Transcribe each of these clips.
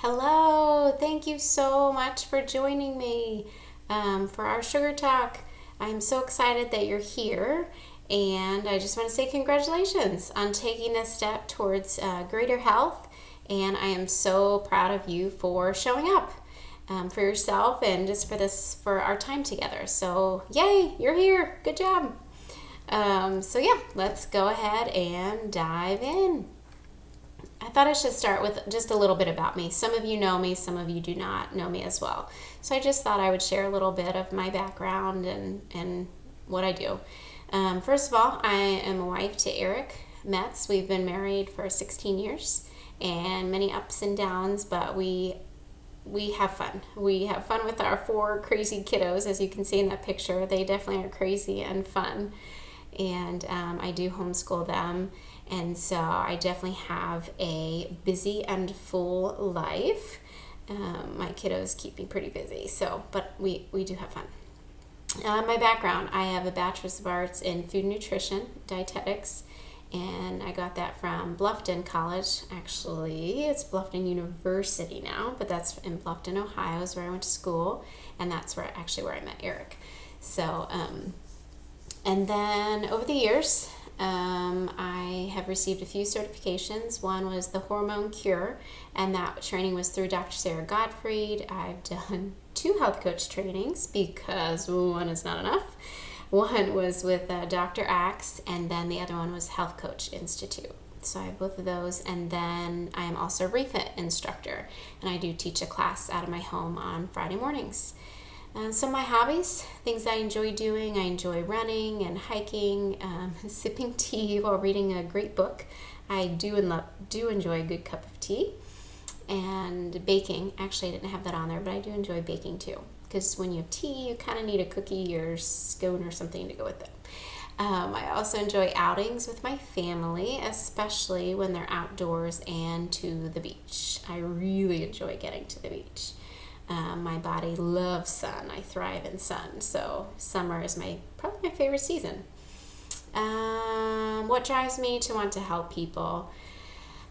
Hello, thank you so much for joining me for our sugar talk. I'm so excited that you're here, and I just want to say congratulations on taking this step towards greater health. And I am so proud of you for showing up for yourself and just for our time together. So, yay, you're here. Good job. Let's go ahead and dive in. I thought I should start with just a little bit about me. Some of you know me, some of you do not know me as well. So I just thought I would share a little bit of my background and what I do. First of all, I am a wife to Eric Metz. We've been married for 16 years and many ups and downs, but we have fun. We have fun with our four crazy kiddos, as you can see in that picture. They definitely are crazy and fun. And I do homeschool them. And so I definitely have a busy and full life. My kiddos keep me pretty busy, but we do have fun. My background, I have a Bachelor's of Arts in Food Nutrition, Dietetics, and I got that from Bluffton College. Actually, it's Bluffton University now, but that's in Bluffton, Ohio is where I went to school, and that's where I met Eric. And then over the years, I have received a few certifications. One was the Hormone Cure, and that training was through Dr. Sarah Gottfried. I've done 2 health coach trainings because one is not enough. One was with Dr. Axe, and then the other one was Health Coach Institute. So I have both of those, and then I am also a refit instructor, and I do teach a class out of my home on Friday mornings. Some of my hobbies, things I enjoy doing, I enjoy running and hiking, sipping tea while reading a great book. I do enjoy a good cup of tea, and baking. Actually, I didn't have that on there, but I do enjoy baking too, because when you have tea, you kind of need a cookie or scone or something to go with it. I also enjoy outings with my family, especially when they're outdoors and to the beach. I really enjoy getting to the beach. My body loves sun. I thrive in sun, so summer is probably my favorite season. What drives me to want to help people?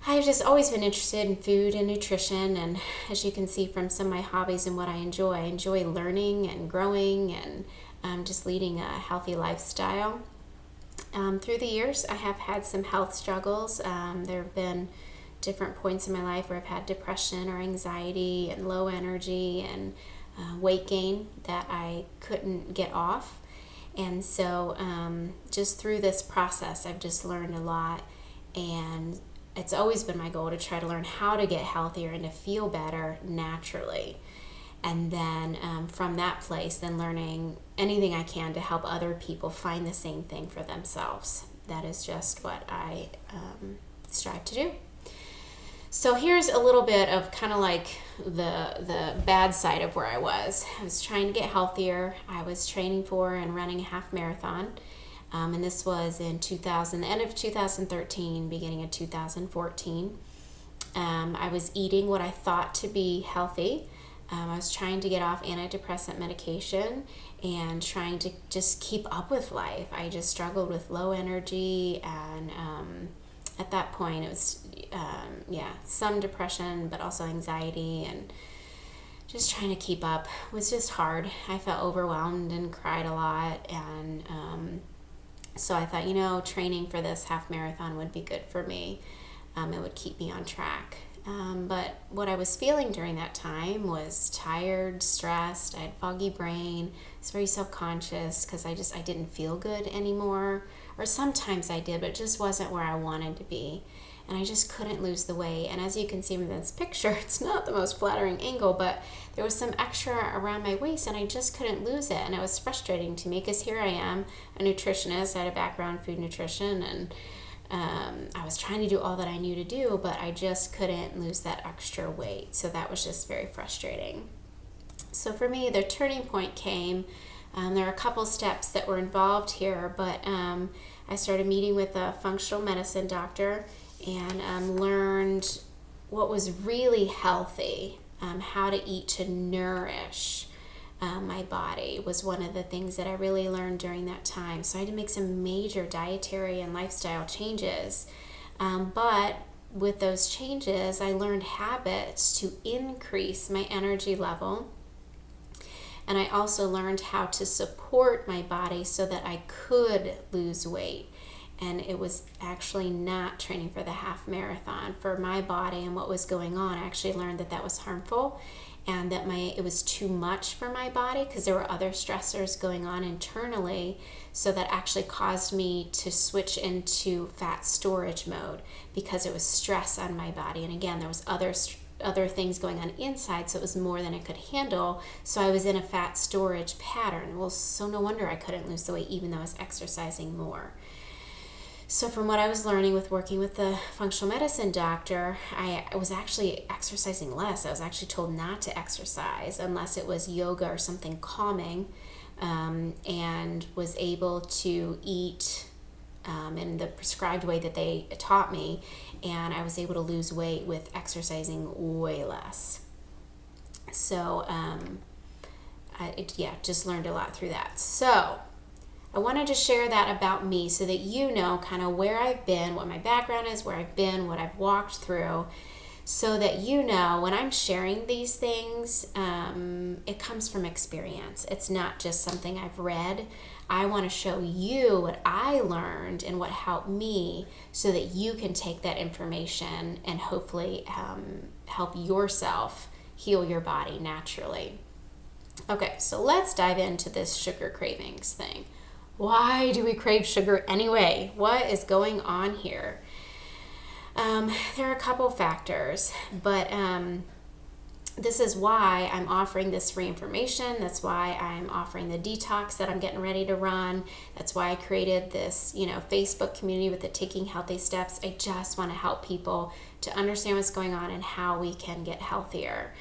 I've just always been interested in food and nutrition, and as you can see from some of my hobbies and what I enjoy learning and growing and just leading a healthy lifestyle. Through the years, I have had some health struggles. There have been different points in my life where I've had depression or anxiety and low energy and weight gain that I couldn't get off. And so just through this process, I've just learned a lot, and it's always been my goal to try to learn how to get healthier and to feel better naturally. And then from that place, then learning anything I can to help other people find the same thing for themselves. That is just what I strive to do. So here's a little bit of kind of like the bad side of where I was. I was trying to get healthier. I was training for and running a half marathon. And this was in the end of 2013, beginning of 2014. I was eating what I thought to be healthy. I was trying to get off antidepressant medication and trying to just keep up with life. I just struggled with low energy, and at that point it was some depression, but also anxiety, and just trying to keep up was just hard. I felt overwhelmed and cried a lot, and so I thought, training for this half marathon would be good for me. It would keep me on track. But what I was feeling during that time was tired, stressed. I had foggy brain. I was very self-conscious because I didn't feel good anymore. Or sometimes I did, but it just wasn't where I wanted to be. And I just couldn't lose the weight. And as you can see in this picture, it's not the most flattering angle, but there was some extra around my waist and I just couldn't lose it. And it was frustrating to me because here I am, a nutritionist. I had a background in food nutrition, and I was trying to do all that I knew to do, but I just couldn't lose that extra weight. So that was just very frustrating. So for me, the turning point came. There are a couple steps that were involved here, but I started meeting with a functional medicine doctor and learned what was really healthy, how to eat to nourish my body was one of the things that I really learned during that time. So I had to make some major dietary and lifestyle changes. But with those changes, I learned habits to increase my energy level. And I also learned how to support my body so that I could lose weight. And it was actually not training for the half marathon. For my body and what was going on, I actually learned that that was harmful and that it was too much for my body because there were other stressors going on internally. So that actually caused me to switch into fat storage mode because it was stress on my body. And again, there was other things going on inside, so it was more than I could handle. So I was in a fat storage pattern. Well, so no wonder I couldn't lose the weight even though I was exercising more. So from what I was learning with working with the functional medicine doctor, I was actually exercising less. I was actually told not to exercise unless it was yoga or something calming, and was able to eat in the prescribed way that they taught me, and I was able to lose weight with exercising way less. So just learned a lot through that. So I wanted to share that about me so that you know kind of where I've been, what my background is, where I've been, what I've walked through, so that you know when I'm sharing these things, it comes from experience. It's not just something I've read. I want to show you what I learned and what helped me so that you can take that information and hopefully help yourself heal your body naturally. Okay, so let's dive into this sugar cravings thing. Why do we crave sugar anyway? What is going on here? There are a couple factors, but this is why I'm offering this free information. That's why I'm offering the detox that I'm getting ready to run. That's why I created this, Facebook community with the Taking Healthy Steps. I just want to help people to understand what's going on and how we can get healthier,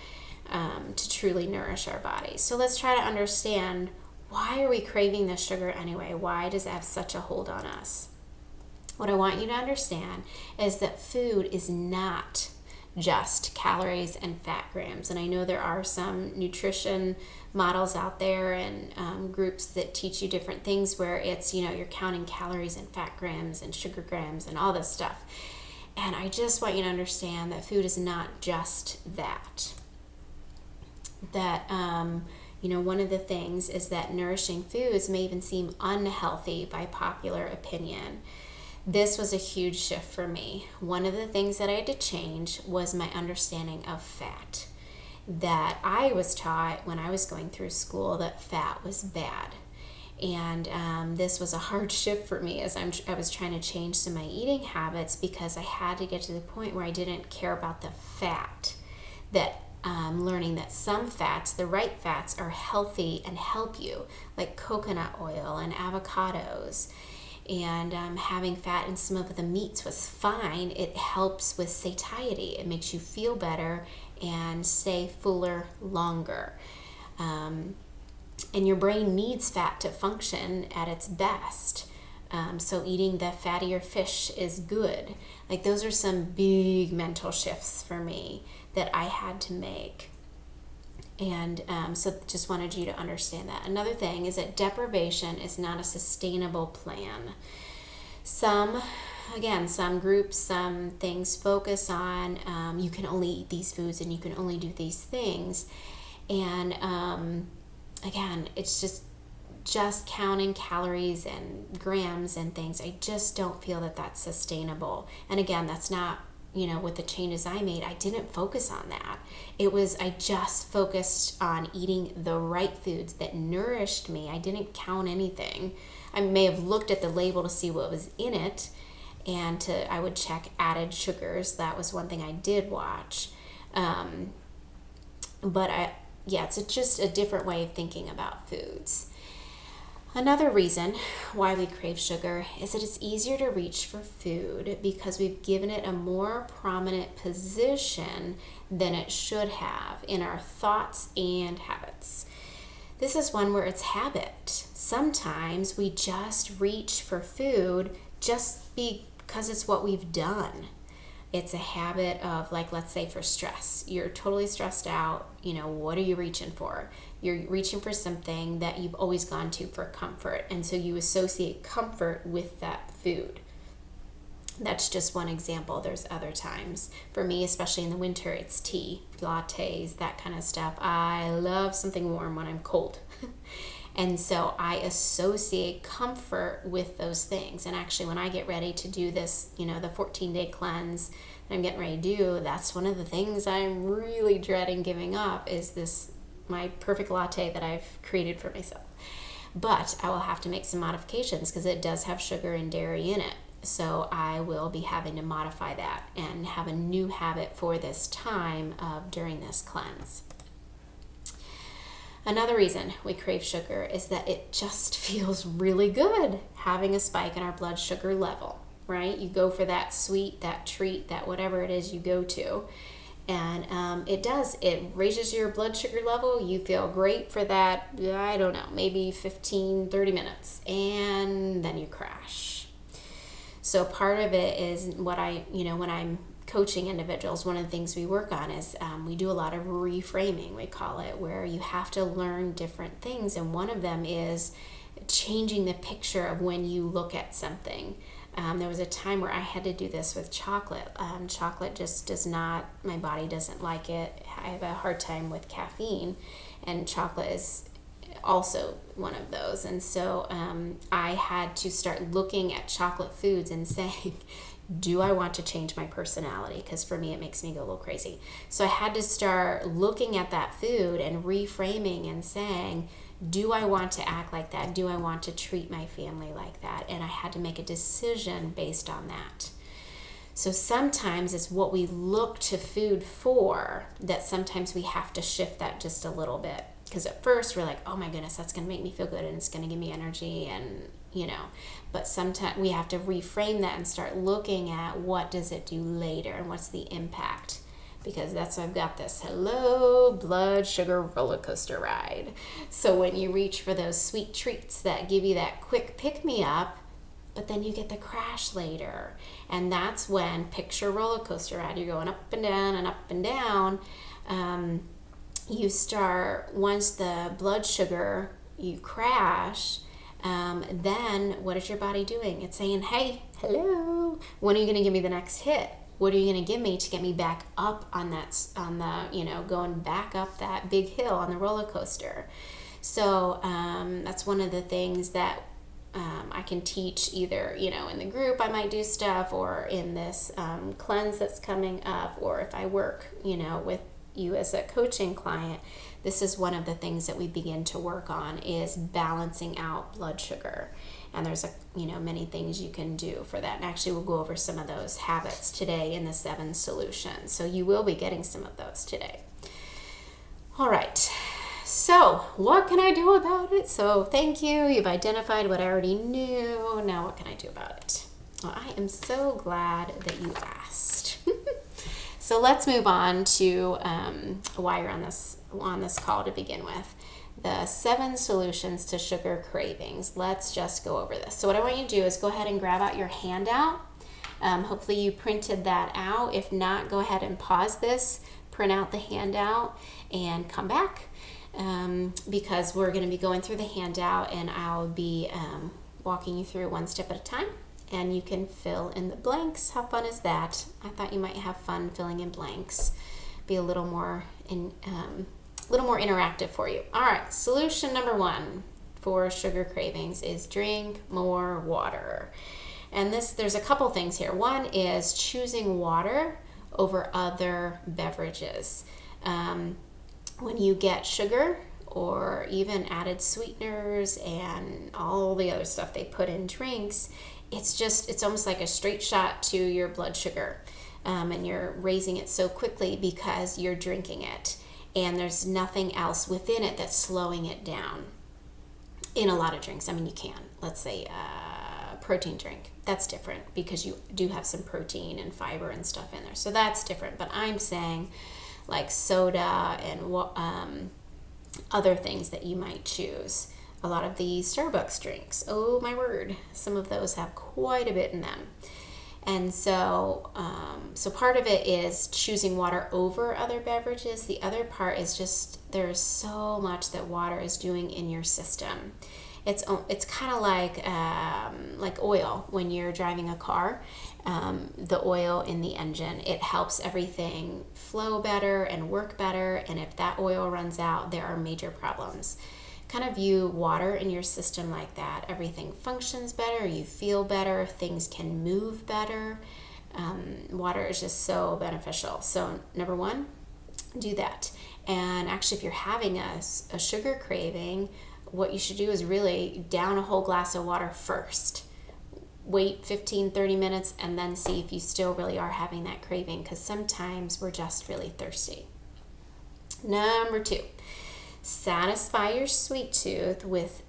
to truly nourish our bodies. So let's try to understand, why are we craving this sugar anyway? Why does it have such a hold on us? What I want you to understand is that food is not just calories and fat grams. And I know there are some nutrition models out there and groups that teach you different things where it's, you're counting calories and fat grams and sugar grams and all this stuff. And I just want you to understand that food is not just that. That, one of the things is that nourishing foods may even seem unhealthy by popular opinion. This was a huge shift for me. One of the things that I had to change was my understanding of fat. That I was taught when I was going through school that fat was bad. And this was a hard shift for me as I was trying to change some of my eating habits, because I had to get to the point where I didn't care about the fat. That learning that some fats, the right fats, are healthy and help you, like coconut oil and avocados. And having fat in some of the meats was fine. It helps with satiety. It makes you feel better and stay fuller longer. And your brain needs fat to function at its best. So eating the fattier fish is good. Like, those are some big mental shifts for me that I had to make. And so just wanted you to understand that. Another thing is that deprivation is not a sustainable plan. Some groups, some things focus on you can only eat these foods and you can only do these things. And again, it's just counting calories and grams and things. I just don't feel that that's sustainable. And again, that's not, with the changes I made, I didn't focus on that. I just focused on eating the right foods that nourished me. I didn't count anything. I may have looked at the label to see what was in it, and I would check added sugars. That was one thing I did watch. It's just a different way of thinking about foods. Another reason why we crave sugar is that it's easier to reach for food because we've given it a more prominent position than it should have in our thoughts and habits. This is one where it's habit. Sometimes we just reach for food just because it's what we've done. It's a habit of, like, let's say for stress. You're totally stressed out. What are you reaching for? You're reaching for something that you've always gone to for comfort. And so you associate comfort with that food. That's just one example. There's other times. For me, especially in the winter, it's tea, lattes, that kind of stuff. I love something warm when I'm cold. And so I associate comfort with those things. And actually, when I get ready to do this, the 14-day cleanse that I'm getting ready to do, that's one of the things I'm really dreading giving up is this, my perfect latte that I've created for myself. But I will have to make some modifications because it does have sugar and dairy in it. So I will be having to modify that and have a new habit for this time of during this cleanse. Another reason we crave sugar is that it just feels really good having a spike in our blood sugar level, right? You go for that sweet, that treat, that whatever it is you go to. And it raises your blood sugar level. You feel great for that, I don't know, maybe 15, 30 minutes. And then you crash. So part of it is when I'm coaching individuals, one of the things we work on is we do a lot of reframing, we call it, where you have to learn different things. And one of them is changing the picture of when you look at something. There was a time where I had to do this with chocolate. Chocolate just my body doesn't like it. I have a hard time with caffeine, and chocolate is also one of those. And so I had to start looking at chocolate foods and saying, do I want to change my personality? Because for me, it makes me go a little crazy. So I had to start looking at that food and reframing and saying, do I want to act like that? Do I want to treat my family like that? And I had to make a decision based on that. So sometimes it's what we look to food for that sometimes we have to shift that just a little bit. Because at first we're like, oh my goodness, that's going to make me feel good and it's going to give me energy and but sometimes we have to reframe that and start looking at what does it do later and what's the impact. Because that's why I've got this hello blood sugar roller coaster ride. So when you reach for those sweet treats that give you that quick pick me up, but then you get the crash later. And that's when, picture roller coaster ride, you're going up and down and up and down. You start, once the blood sugar, you crash, then what is your body doing? It's saying, hey, hello, when are you going to give me the next hit? What are you going to give me to get me back up on going back up that big hill on the roller coaster? So that's one of the things that I can teach either, in the group I might do stuff, or in this cleanse that's coming up, or if I work, with you as a coaching client. This is one of the things that we begin to work on is balancing out blood sugar. And there's many things you can do for that. And actually we'll go over some of those habits today in the 7 solutions. So you will be getting some of those today. All right. So what can I do about it? So thank you. You've identified what I already knew. Now what can I do about it? Well, I am so glad that you asked. So let's move on to why you're on this call to begin with. The 7 solutions to sugar cravings. Let's just go over this. So what I want you to do is go ahead and grab out your handout. Hopefully you printed that out. If not, go ahead and pause this, print out the handout, and come back because we're going to be going through the handout, and I'll be walking you through one step at a time. And you can fill in the blanks. How fun is that? I thought you might have fun filling in blanks. Be a little more interactive for you. All right, solution number 1 for sugar cravings is drink more water. And there's a couple things here. One is choosing water over other beverages. When you get sugar or even added sweeteners and all the other stuff they put in drinks, it's almost like a straight shot to your blood sugar. And you're raising it so quickly because you're drinking it. And there's nothing else within it that's slowing it down. In a lot of drinks, you can. Let's say a protein drink. That's different because you do have some protein and fiber and stuff in there. So that's different. But I'm saying like soda and other things that you might choose. A lot of the Starbucks drinks, oh my word, some of those have quite a bit in them. And so part of it is choosing water over other beverages. The other part is just there's so much that water is doing in your system. It's kind of like oil when you're driving a car. the oil in the engine. It helps everything flow better and work better. And if that oil runs out, there are major problems. Kind of view water in your system like that. Everything functions better, you feel better, things can move better. Water is just so beneficial. So number one, do that. And actually, if you're having a sugar craving, what you should do is really down a whole glass of water first. Wait 15-30 minutes and then see if you still really are having that craving, because sometimes we're just really thirsty. Number two, satisfy your sweet tooth with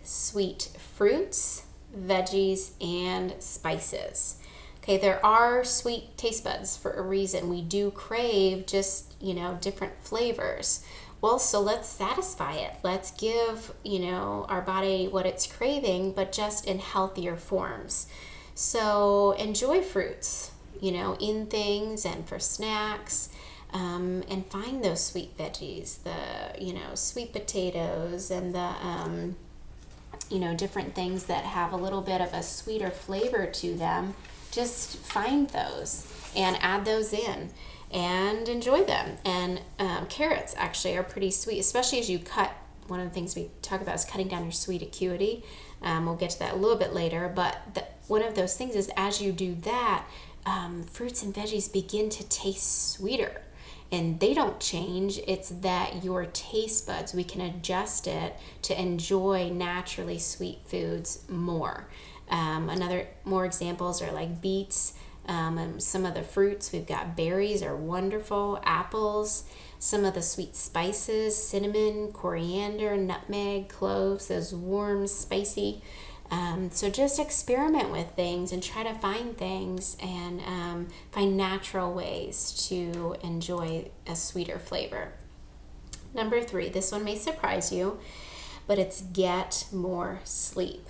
sweet fruits, veggies, and spices. Okay, there are sweet taste buds for a reason. We do crave just, different flavors. Well, so let's satisfy it. Let's give, our body what it's craving, but just in healthier forms. So enjoy fruits, in things and for snacks, and find those sweet veggies, the, sweet potatoes and the, different things that have a little bit of a sweeter flavor to them. Just find those and add those in and enjoy them. And carrots actually are pretty sweet, especially as you cut. One of the things we talk about is cutting down your sweet acuity. We'll get to that a little bit later, but one of those things is as you do that, fruits and veggies begin to taste sweeter. And they don't change. It's that your taste buds, we can adjust it to enjoy naturally sweet foods more. More examples are like beets, and some of the fruits. We've got berries are wonderful, apples, some of the sweet spices, cinnamon, coriander, nutmeg, cloves, those warm, spicy. So just experiment with things and try to find things and find natural ways to enjoy a sweeter flavor. Number three, this one may surprise you, but it's get more sleep.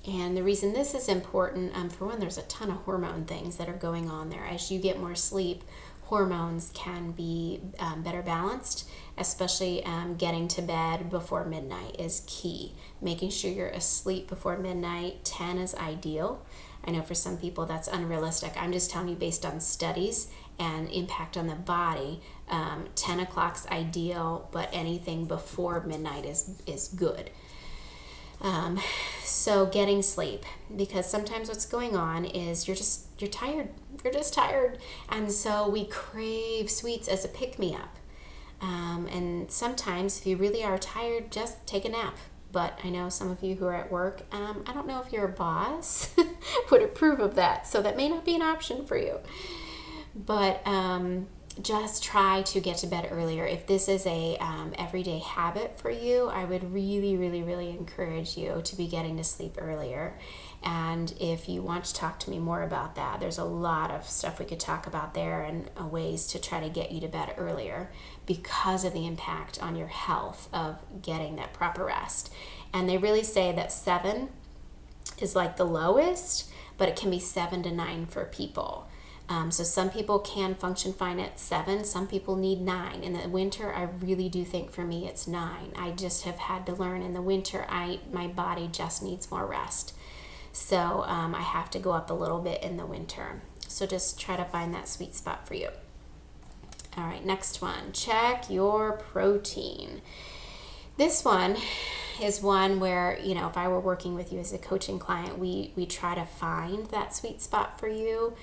And the reason this is important, for one, there's a ton of hormone things that are going on there. As you get more sleep, hormones can be better balanced, especially getting to bed before midnight is key. Making sure you're asleep before midnight, 10 is ideal. I know for some people that's unrealistic. I'm just telling you based on studies and impact on the body, 10 o'clock's ideal, but anything before midnight is good. So getting sleep, because sometimes what's going on is you're tired. You're just tired. And so we crave sweets as a pick-me-up. And sometimes if you really are tired, just take a nap. But I know some of you who are at work, I don't know if your boss would approve of that. So that may not be an option for you. But just try to get to bed earlier. If this is a everyday habit for you, I would really, really, really encourage you to be getting to sleep earlier. And if you want to talk to me more about that, there's a lot of stuff we could talk about there and ways to try to get you to bed earlier because of the impact on your health of getting that proper rest. And they really say that 7 is like the lowest, but it can be 7 to 9 for people. So some people can function fine at 7. Some people need 9. In the winter, I really do think for me it's 9. I just have had to learn in the winter, my body just needs more rest. So I have to go up a little bit in the winter. So just try to find that sweet spot for you. All right, next one. Check your protein. This one is one where, if I were working with you as a coaching client, we try to find that sweet spot for you.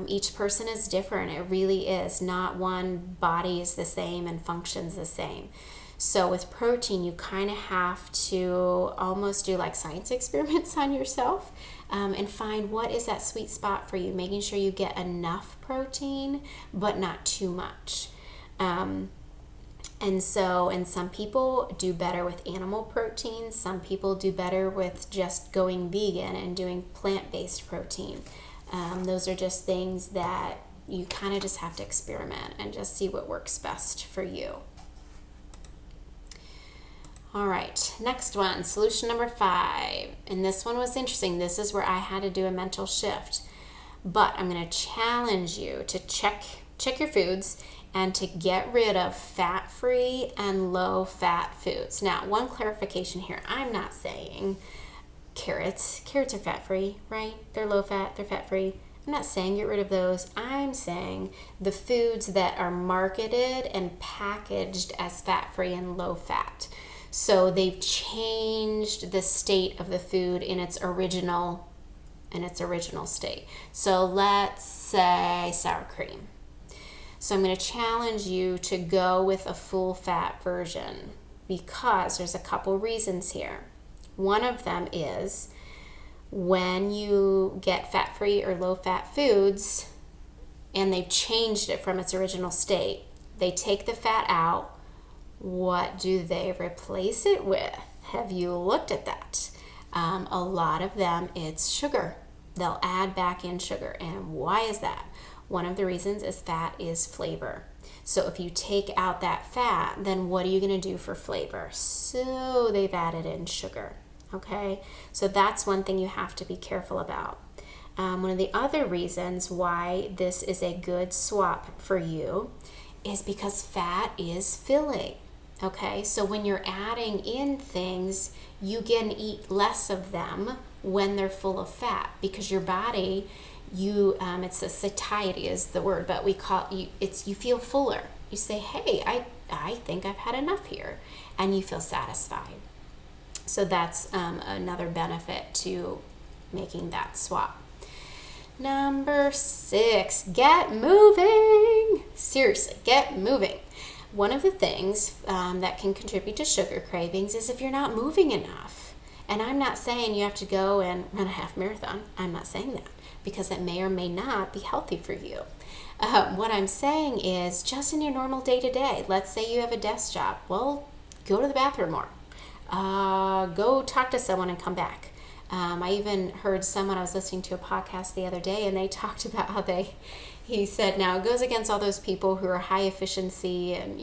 Each person is different. It really is. Not one body is the same and functions the same. So with protein, you kind of have to almost do like science experiments on yourself and find what is that sweet spot for you, making sure you get enough protein, but not too much. And some people do better with animal protein. Some people do better with just going vegan and doing plant-based protein. Those are just things that you kind of just have to experiment and just see what works best for you. All right, next one, solution number 5. And this one was interesting. This is where I had to do a mental shift. But I'm going to challenge you to check your foods and to get rid of fat-free and low-fat foods. Now, one clarification here. I'm not saying carrots are fat-free, right? They're low-fat, they're fat-free. I'm not saying get rid of those. I'm saying the foods that are marketed and packaged as fat-free and low-fat. So they've changed the state of the food in its original state. So let's say sour cream. So I'm going to challenge you to go with a full-fat version because there's a couple reasons here. One of them is when you get fat-free or low-fat foods and they've changed it from its original state, they take the fat out. What do they replace it with? Have you looked at that? A lot of them, it's sugar. They'll add back in sugar. And why is that? One of the reasons is fat is flavor. So if you take out that fat, then what are you going to do for flavor? So they've added in sugar. Okay, so that's one thing you have to be careful about. One of the other reasons why this is a good swap for you is because fat is filling. Okay, so when you're adding in things, you can eat less of them when they're full of fat because your body, it's a satiety is the word, but we call it, you feel fuller. You say, hey, I think I've had enough here, and you feel satisfied. So that's another benefit to making that swap. Number 6, get moving. Seriously, get moving. One of the things that can contribute to sugar cravings is if you're not moving enough. And I'm not saying you have to go and run a half marathon. I'm not saying that because it may or may not be healthy for you. What I'm saying is just in your normal day-to-day, let's say you have a desk job. Well, go to the bathroom more. Go talk to someone and come back. I even heard someone, I was listening to a podcast the other day, and they talked about how he said, now it goes against all those people who are high efficiency and,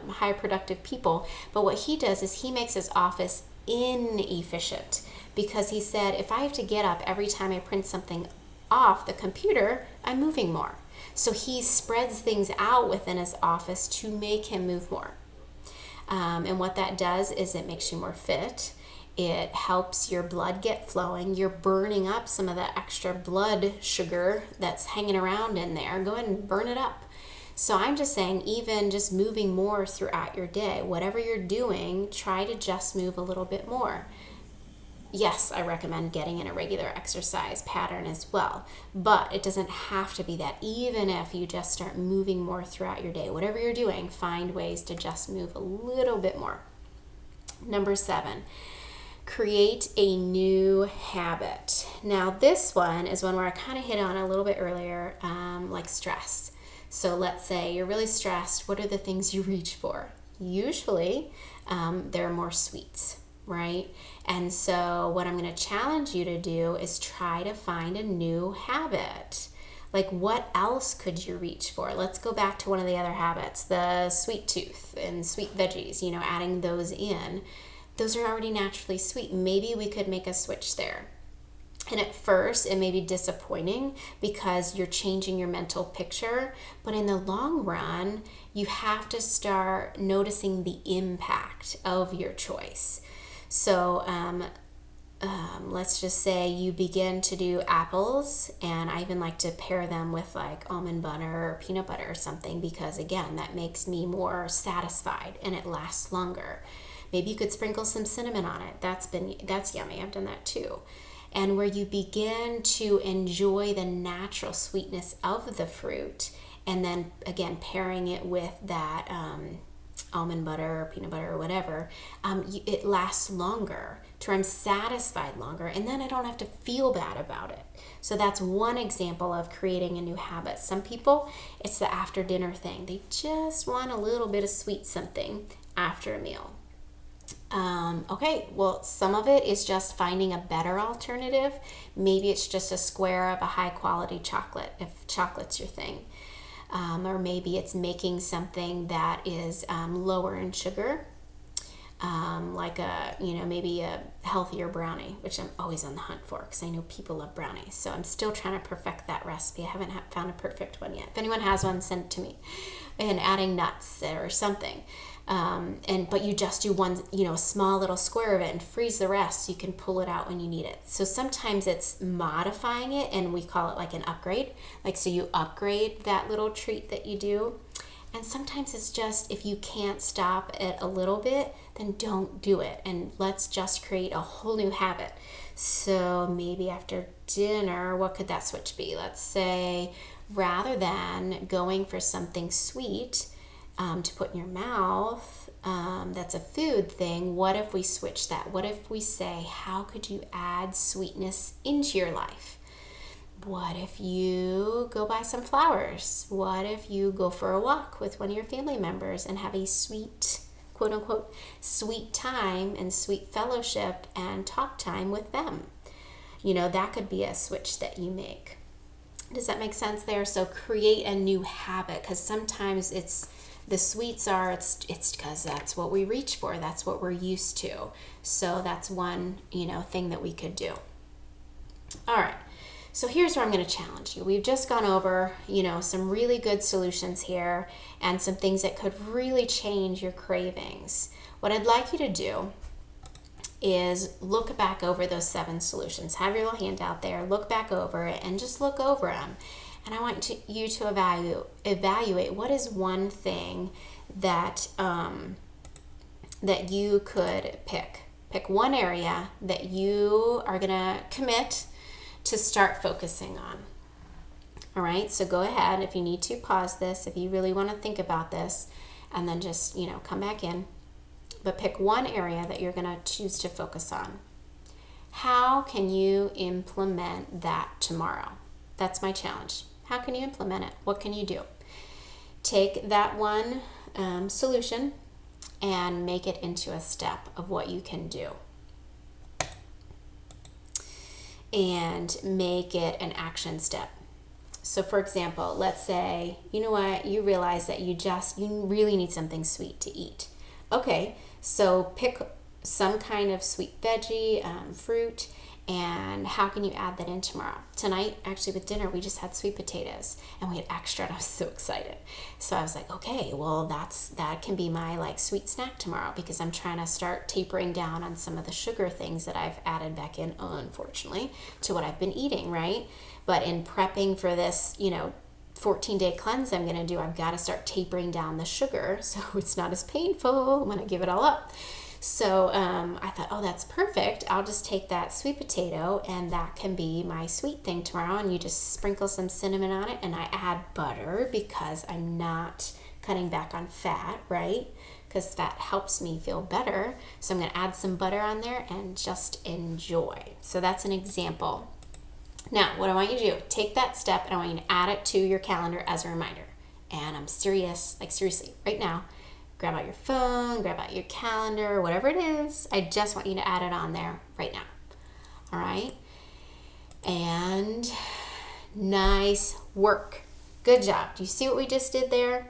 high productive people. But what he does is he makes his office inefficient because he said, if I have to get up every time I print something off the computer, I'm moving more. So he spreads things out within his office to make him move more. And what that does is it makes you more fit. It helps your blood get flowing. You're burning up some of the extra blood sugar that's hanging around in there. Go ahead and burn it up. So I'm just saying, even just moving more throughout your day, whatever you're doing, try to just move a little bit more. Yes, I recommend getting in a regular exercise pattern as well, but it doesn't have to be that. Even if you just start moving more throughout your day, whatever you're doing, find ways to just move a little bit more. Number 7, create a new habit. Now this one is one where I kind of hit on a little bit earlier, like stress. So let's say you're really stressed. What are the things you reach for? Usually, there are more sweets, right? And so what I'm going to challenge you to do is try to find a new habit. Like, what else could you reach for? Let's go back to one of the other habits, the sweet tooth and sweet veggies, adding those in. Those are already naturally sweet. Maybe we could make a switch there. And at first, it may be disappointing because you're changing your mental picture. But in the long run, you have to start noticing the impact of your choice. So let's just say you begin to do apples, and I even like to pair them with like almond butter or peanut butter or something because, again, that makes me more satisfied and it lasts longer. Maybe you could sprinkle some cinnamon on it. That's yummy. I've done that too. And where you begin to enjoy the natural sweetness of the fruit, and then again pairing it with that almond butter or peanut butter or whatever, it lasts longer to where I'm satisfied longer, and then I don't have to feel bad about it. So that's one example of creating a new habit. Some people, it's the after dinner thing. They just want a little bit of sweet something after a meal. Okay, well, some of it is just finding a better alternative. Maybe it's just a square of a high quality chocolate, if chocolate's your thing. Or maybe it's making something that is lower in sugar, like maybe a healthier brownie, which I'm always on the hunt for because I know people love brownies. So I'm still trying to perfect that recipe. I haven't found a perfect one yet. If anyone has one, send it to me. And adding nuts or something. But you just do one, a small little square of it and freeze the rest so you can pull it out when you need it. So sometimes it's modifying it, and we call it like an upgrade. Like, so you upgrade that little treat that you do. And sometimes it's just, if you can't stop it a little bit, then don't do it. And let's just create a whole new habit. So maybe after dinner, what could that switch be? Let's say rather than going for something sweet to put in your mouth, that's a food thing, what if we switch that? What if we say, how could you add sweetness into your life? What if you go buy some flowers? What if you go for a walk with one of your family members and have a sweet, quote unquote, sweet time and sweet fellowship and talk time with them? That could be a switch that you make. Does that make sense there? So create a new habit, because sometimes the sweets it's because that's what we reach for. That's what we're used to. So that's one, thing that we could do. All right. So here's where I'm going to challenge you. We've just gone over, some really good solutions here and some things that could really change your cravings. What I'd like you to do is look back over those 7 solutions. Have your little hand out there, look back over it, and just look over them. And I want you to evaluate what is one thing that that you could pick. Pick one area that you are going to commit to start focusing on. All right, so go ahead, if you need to, pause this, if you really want to think about this, and then just, come back in. But pick one area that you're going to choose to focus on. How can you implement that tomorrow? That's my challenge. How can you implement it? What can you do? Take that one solution and make it into a step of what you can do. And make it an action step. So for example, let's say, you realize that you really need something sweet to eat. Okay, so pick some kind of sweet veggie, fruit, and how can you add that in tomorrow? Tonight, actually with dinner, we just had sweet potatoes and we had extra, and I was so excited. So I was like, okay, well that can be my sweet snack tomorrow, because I'm trying to start tapering down on some of the sugar things that I've added back in, unfortunately, to what I've been eating, right? But in prepping for this, 14-day cleanse I'm going to do, I've got to start tapering down the sugar so it's not as painful when I give it all up. So I thought, oh, that's perfect. I'll just take that sweet potato and that can be my sweet thing tomorrow. And you just sprinkle some cinnamon on it, and I add butter because I'm not cutting back on fat, right? Because fat helps me feel better. So I'm going to add some butter on there and just enjoy. So that's an example. Now, what I want you to do, take that step and I want you to add it to your calendar as a reminder. And I'm serious, seriously, right now, grab out your phone, grab out your calendar, whatever it is. I just want you to add it on there right now. All right? And nice work. Good job. Do you see what we just did there?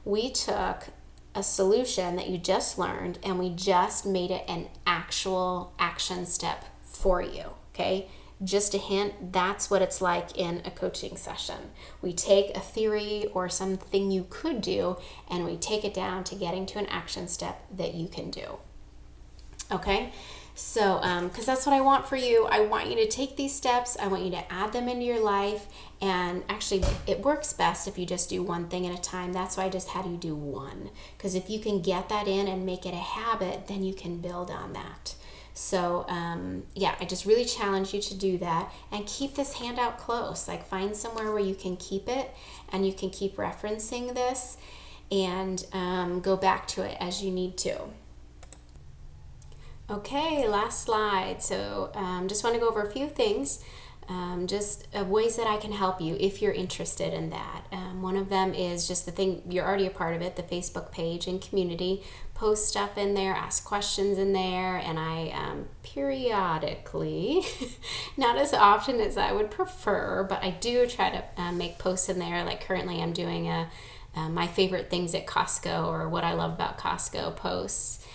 We took a solution that you just learned and we just made it an actual action step for you, okay? Just a hint, that's what it's like in a coaching session. We take a theory or something you could do and we take it down to getting to an action step that you can do. Okay? So, because that's what I want for you. I want you to take these steps. I want you to add them into your life. And actually, it works best if you just do one thing at a time. That's why I just had you do one. Because if you can get that in and make it a habit, then you can build on that. So, I just really challenge you to do that and keep this handout close. Find somewhere where you can keep it and you can keep referencing this and go back to it as you need to. Okay, last slide. So, just want to go over a few things, just ways that I can help you if you're interested in that. One of them is just the thing, you're already a part of it, the Facebook page and community. Post stuff in there, ask questions in there, and I periodically, not as often as I would prefer, but I do try to make posts in there. Currently I'm doing my favorite things at Costco or what I love about Costco posts.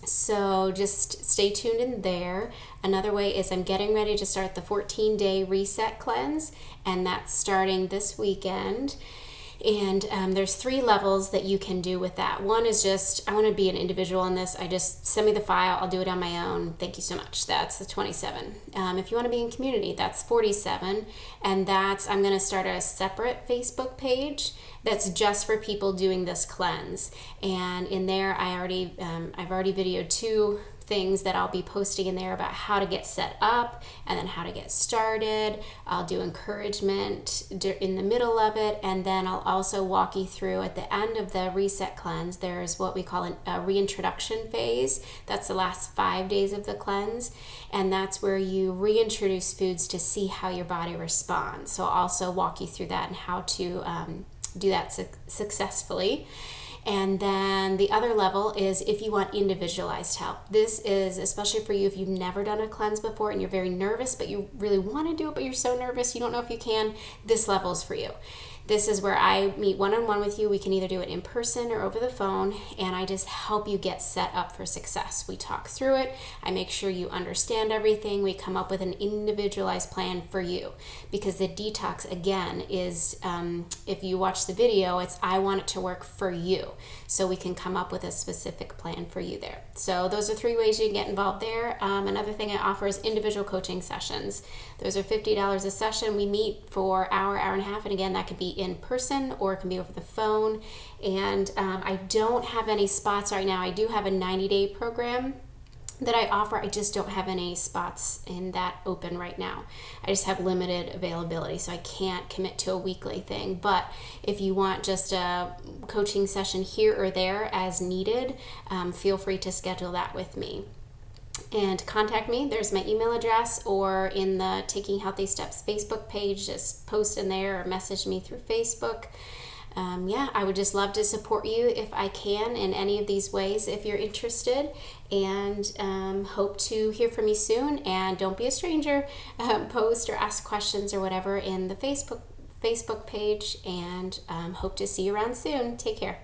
So just stay tuned in there. Another way is I'm getting ready to start the 14-day reset cleanse, and that's starting this weekend. And there's 3 levels that you can do with that. One is just, I want to be an individual in this. I just send me the file. I'll do it on my own. Thank you so much. That's the 27. If you want to be in community, that's 47. And I'm going to start a separate Facebook page that's just for people doing this cleanse. And in there, I've already videoed 2 things that I'll be posting in there about how to get set up and then how to get started. I'll do encouragement in the middle of it, and then I'll also walk you through at the end of the reset cleanse. There's what we call a reintroduction phase. That's the last 5 days of the cleanse, and that's where you reintroduce foods to see how your body responds. So I'll also walk you through that and how to do that successfully. And then the other level is if you want individualized help. This is especially for you if you've never done a cleanse before and you're very nervous, but you really want to do it, but you're so nervous you don't know if you can. This level is for you. This is where I meet one-on-one with you. We can either do it in person or over the phone, and I just help you get set up for success. We talk through it. I make sure you understand everything. We come up with an individualized plan for you, because the detox, again, is, if you watch the video, I want it to work for you. So we can come up with a specific plan for you there. So those are 3 ways you can get involved there. Another thing I offer is individual coaching sessions. Those are $50 a session. We meet for hour and a half, and again, that could be in person or it can be over the phone. And I don't have any spots right now. I do have a 90-day program that I offer. I just don't have any spots in that open right now. I just have limited availability, so I can't commit to a weekly thing. But if you want just a coaching session here or there as needed, feel free to schedule that with me. And contact me. There's my email address, or in the Taking Healthy Steps Facebook page, just post in there or message me through Facebook. I would just love to support you if I can in any of these ways if you're interested, and hope to hear from you soon. And don't be a stranger. Post or ask questions or whatever in the Facebook page, and hope to see you around soon. Take care.